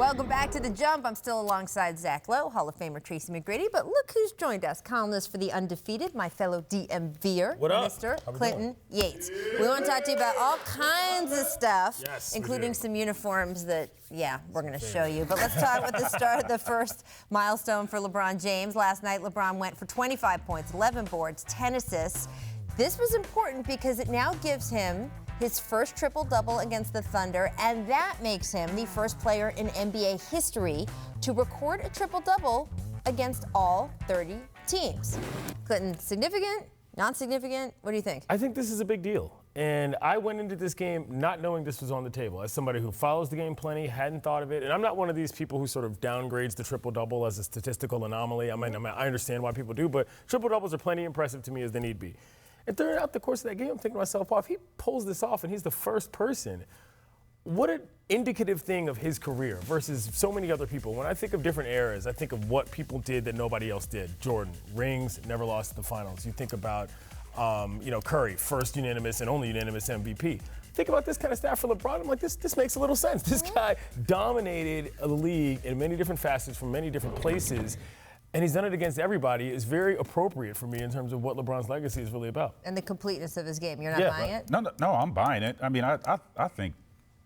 Welcome back to The Jump. I'm still alongside Zach Lowe, Hall of Famer Tracy McGrady, but look who's joined us, columnist for The Undefeated, my fellow DMVer, Mr. Clinton Yates. We want to talk to you about all kinds of stuff, including some uniforms that, we're going to show you. But let's talk about the first milestone for LeBron James. Last night, LeBron went for 25 points, 11 boards, 10 assists. This was important because it now gives him his first triple-double against the Thunder, and that makes him the first player in NBA history to record a triple-double against all 30 teams. Clinton, significant, non-significant? What do you think? I think this is a big deal. And I went into this game not knowing this was on the table. As somebody who follows the game plenty, hadn't thought of it. And I'm not one of these people who sort of downgrades the triple-double as a statistical anomaly. I mean, I understand why people do, but triple-doubles are plenty impressive to me as they need be. And throughout the course of that game, I'm thinking to myself, well, if he pulls this off and he's the first person, what an indicative thing of his career versus so many other people. When I think of different eras, I think of what people did that nobody else did. Jordan, rings, never lost the finals. You think about, Curry, first unanimous and only unanimous MVP. Think about this kind of stat for LeBron. I'm like, this makes a little sense. This guy dominated the league in many different facets from many different places. And he's done it against everybody. It's very appropriate for me in terms of what LeBron's legacy is really about. And the completeness of his game. You're not buying it? No, I'm buying it. I mean, I think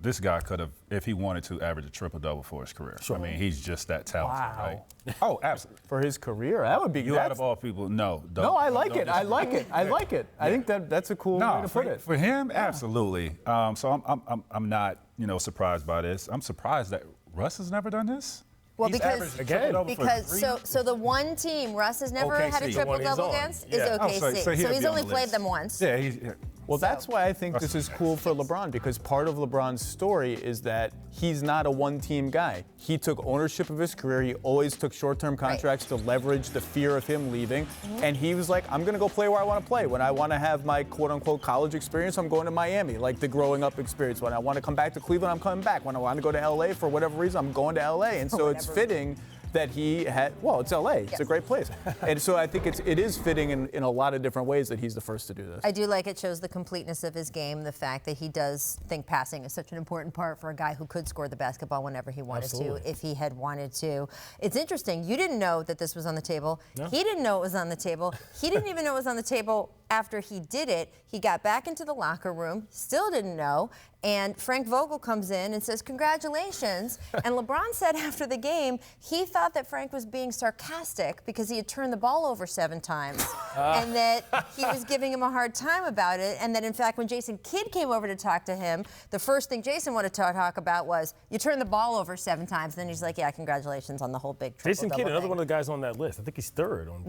this guy could have, if he wanted to, average a triple-double for his career. Sure. I mean, he's just that talented. Wow. Right? Oh, absolutely. For his career, that would be good. You out of all people, no. No, I like it. I like it. I think that's a cool way to put it. For him, absolutely. So I'm not, surprised by this. I'm surprised that Russ has never done this. Well, because the one team Russ has never had a triple-double against is OKC. So he's only played them once. Well, that's why I think this is cool for LeBron, because part of LeBron's story is that he's not a one-team guy. He took ownership of his career. He always took short-term contracts to leverage the fear of him leaving. And he was like, I'm going to go play where I want to play. When I want to have my quote-unquote college experience, I'm going to Miami, like the growing up experience. When I want to come back to Cleveland, I'm coming back. When I want to go to L.A. for whatever reason, I'm going to L.A. And so it's fitting that he had, it's L.A. It's a great place. And so I think it is fitting in a lot of different ways that he's the first to do this. I do like it shows the completeness of his game, the fact that he does think passing is such an important part for a guy who could score the basketball whenever he wanted to, if he had wanted to. It's interesting. You didn't know that this was on the table. No. He didn't know it was on the table. He didn't even know it was on the table after he did it. He got back into the locker room, still didn't know, and Frank Vogel comes in and says, congratulations. And LeBron said after the game, he thought that Frank was being sarcastic because he had turned the ball over 7 times and that he was giving him a hard time about it. And that, in fact, when Jason Kidd came over to talk to him, the first thing Jason wanted to talk about was, you turned the ball over 7 times. And then he's like, yeah, congratulations on the whole big triple-double Jason Kidd, another one of the guys on that list. I think he's 3rd on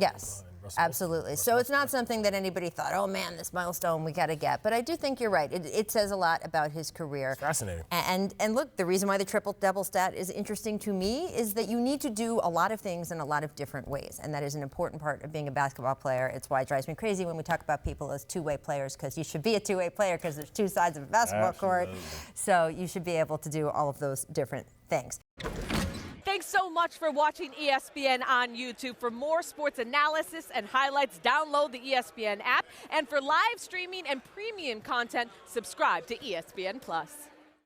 absolutely. So it's not something that anybody thought, oh man, this milestone we got to get. But I do think you're right. It says a lot about his career. Fascinating. And look, the reason why the triple-double stat is interesting to me is that you need to do a lot of things in a lot of different ways. And that is an important part of being a basketball player. It's why it drives me crazy when we talk about people as two-way players, because you should be a two-way player because there's 2 sides of a basketball court. So you should be able to do all of those different things. Thanks so much for watching ESPN on YouTube. For more sports analysis and highlights, download the ESPN app. And for live streaming and premium content, subscribe to ESPN+.